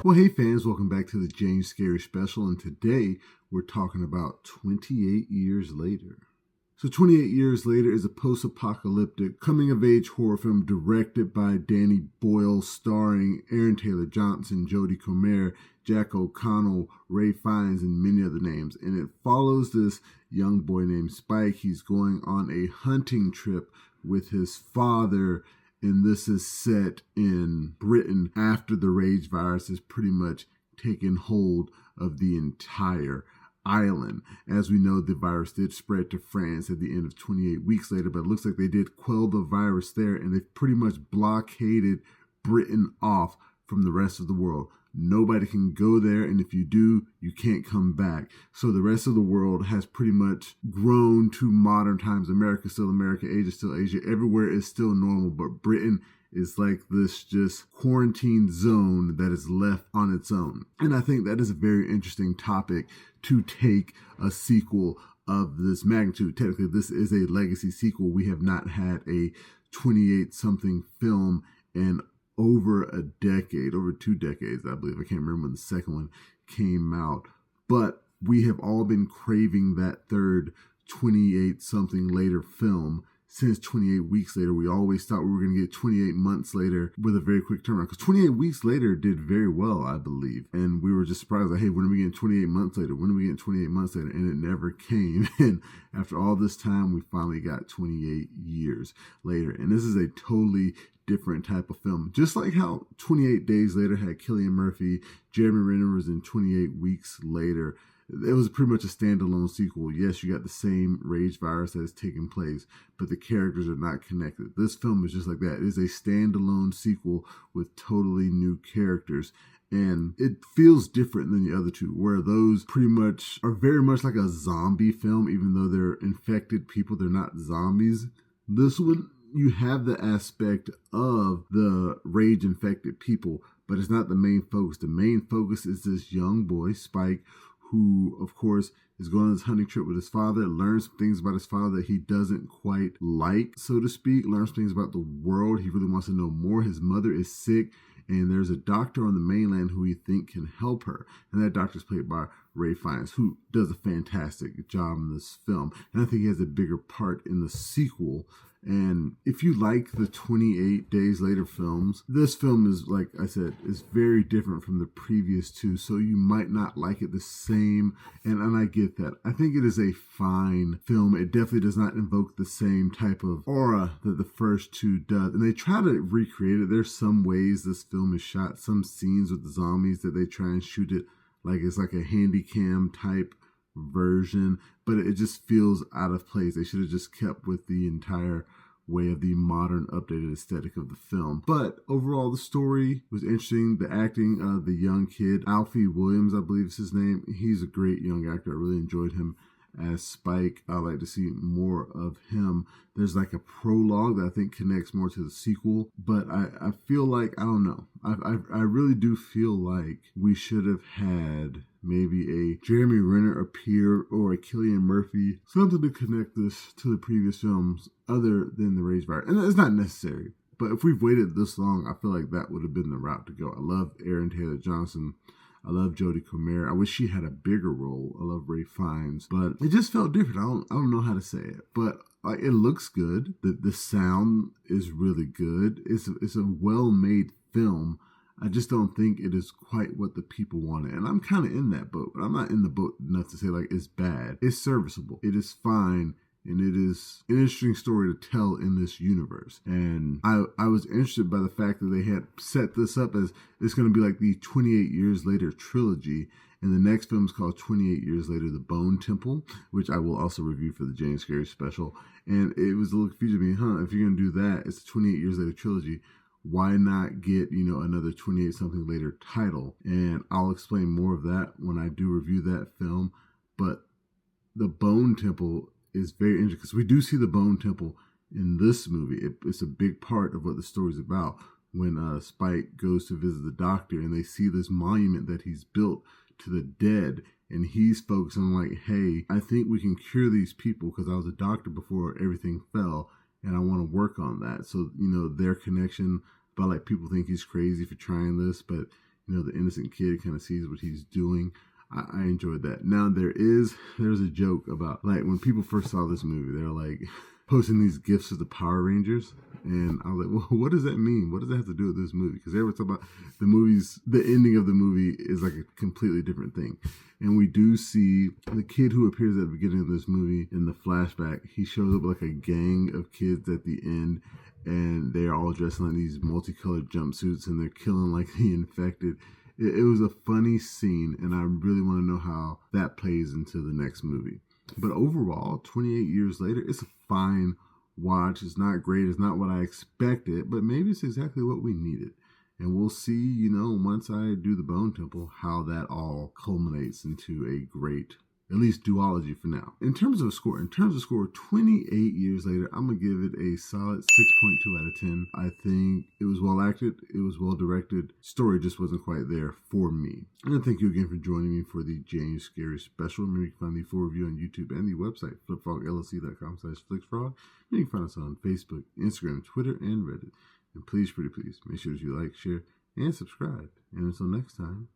Well, hey fans, welcome back to the JanuScary special, and today we're talking about 28 Years Later. So 28 Years Later is a post-apocalyptic coming-of-age horror film directed by Danny Boyle, starring Aaron Taylor-Johnson, Jodie Comer, Jack O'Connell, Ralph Fiennes, and many other names. And it follows this young boy named Spike. He's going on a hunting trip with his father, and this is set in Britain after the rage virus has pretty much taken hold of the entire island. As we know, the virus did spread to France at the end of 28 weeks later, but it looks like they did quell the virus there, and they've pretty much blockaded Britain off from the rest of the world. Nobody can go there, and if you do, you can't come back. So the rest of the world has pretty much grown to modern times. America's still America, Asia's still Asia. Everywhere is still normal, but Britain is like this just quarantine zone that is left on its own. And I think that is a very interesting topic to take a sequel of this magnitude. Technically, this is a legacy sequel. We have not had a 28-something film in over a decade, over 2 decades, I believe. I can't remember when the second one came out. But we have all been craving that third 28-something later film since 28 Weeks Later. We always thought we were going to get 28 months later with a very quick turnaround. Because 28 Weeks Later did very well, I believe. And we were just surprised, like, hey, when are we getting 28 months later? When are we getting 28 months later? And it never came. And after all this time, we finally got 28 years later. And this is a totally different type of film. Just like how 28 Days Later had Cillian Murphy, Jeremy Renner was in 28 Weeks Later. It was pretty much a standalone sequel. Yes, you got the same rage virus that is taking place, but the characters are not connected. This film is just like that. It is a standalone sequel with totally new characters. And it feels different than the other two, where those pretty much are very much like a zombie film, even though they're infected people, they're not zombies. This one, you have the aspect of the rage-infected people, but it's not the main focus. The main focus is this young boy, Spike, who, of course, is going on this hunting trip with his father, learns things about his father that he doesn't quite like, so to speak, learns things about the world. He really wants to know more. His mother is sick, and there's a doctor on the mainland who he thinks can help her. And that doctor is played by Ralph Fiennes, who does a fantastic job in this film. And I think he has a bigger part in the sequel. And if you like the 28 Days Later films, this film is, like I said, is very different from the previous two. So you might not like it the same. And I get that. I think it is a fine film. It definitely does not invoke the same type of aura that the first two does. And they try to recreate it. There's some ways this film is shot, some scenes with the zombies that they try and shoot it like it's like a handycam type version, but it just feels out of place. They should have just kept with the entire way of the modern updated aesthetic of the film. But overall, the story was interesting. The acting of the young kid, Alfie Williams, I believe is his name. He's a great young actor. I really enjoyed him as Spike. I'd like to see more of him. There's like a prologue that I think connects more to the sequel, but I feel like, I don't know. I really do feel like we should have had maybe a Jeremy Renner appear or a Cillian Murphy, something to connect this to the previous films other than the rage virus. And it's not necessary, but if we've waited this long, I feel like that would have been the route to go. I love Aaron Taylor-Johnson. I love Jodie Comer. I wish she had a bigger role. I love Ralph Fiennes, but it just felt different. I don't know how to say it, but like, it looks good. The sound is really good. It's a well-made film. I just don't think it is quite what the people wanted. And I'm kind of in that boat, but I'm not in the boat enough to say like it's bad. It's serviceable. It is fine. And it is an interesting story to tell in this universe. And I was interested by the fact that they had set this up as it's going to be like the 28 Years Later trilogy. And the next film is called 28 Years Later, The Bone Temple, which I will also review for the JanuScary special. And it was a little confusing to me, if you're going to do that, it's a 28 Years Later trilogy. Why not get, another 28-something later title? And I'll explain more of that when I do review that film. But the Bone Temple is very interesting because we do see the Bone Temple in this movie. It's a big part of what the story's about. When Spike goes to visit the doctor and they see this monument that he's built to the dead, and he's focused on like, hey, I think we can cure these people because I was a doctor before everything fell, and I want to work on that. So, their connection, but like people think he's crazy for trying this, but the innocent kid kind of sees what he's doing. I enjoyed that. Now there's a joke about like when people first saw this movie, they're like posting these gifs of the Power Rangers, and I was like, well, what does that mean? What does that have to do with this movie? Because they were talking about the ending of the movie is like a completely different thing. And we do see the kid who appears at the beginning of this movie in the flashback. He shows up like a gang of kids at the end, and they're all dressed in like these multicolored jumpsuits, and they're killing like the infected. It was a funny scene, and I really want to know how that plays into the next movie. But overall, 28 years later, it's a fine watch. It's not great. It's not what I expected, but maybe it's exactly what we needed. And we'll see, once I do the Bone Temple, how that all culminates into a great, at least duology for now. In terms of score, 28 years later, I'm going to give it a solid 6.2 out of 10. I think it was well acted. It was well directed. Story just wasn't quite there for me. And thank you again for joining me for the JanuScary special. Remember, you can find the full review on YouTube and the website, flipfrogllc.com/flicksfrog. And you can find us on Facebook, Instagram, Twitter, and Reddit. And please, pretty please, make sure that you like, share, and subscribe. And until next time,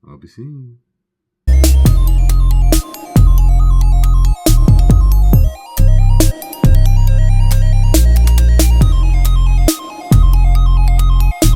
I'll be seeing you.